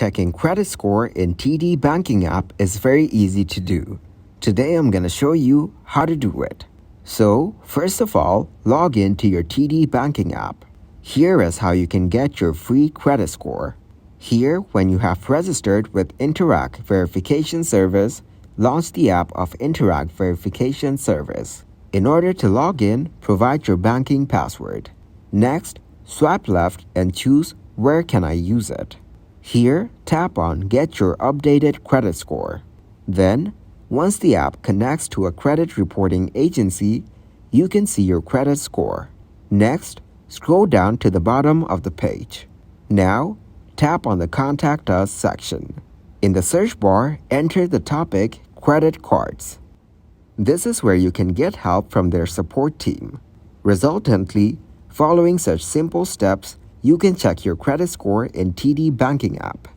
Checking credit score in TD Banking app is very easy to do. Today I'm going to show you how to do it. So, first of all, log in to your TD Banking app. Here is how you can get your free credit score. Here, when you have registered with Interact Verification Service, launch the app of Interact Verification Service. In order to log in, provide your banking password. Next, swipe left and choose Where Can I Use It? Here, tap on Get Your Updated Credit Score. Then, once the app connects to a credit reporting agency, you can see your credit score. Next, scroll down to the bottom of the page. Now, tap on the Contact Us section. In the search bar, enter the topic Credit Cards. This is where you can get help from their support team. Resultantly, following such simple steps, you can check your credit score in TD Banking app.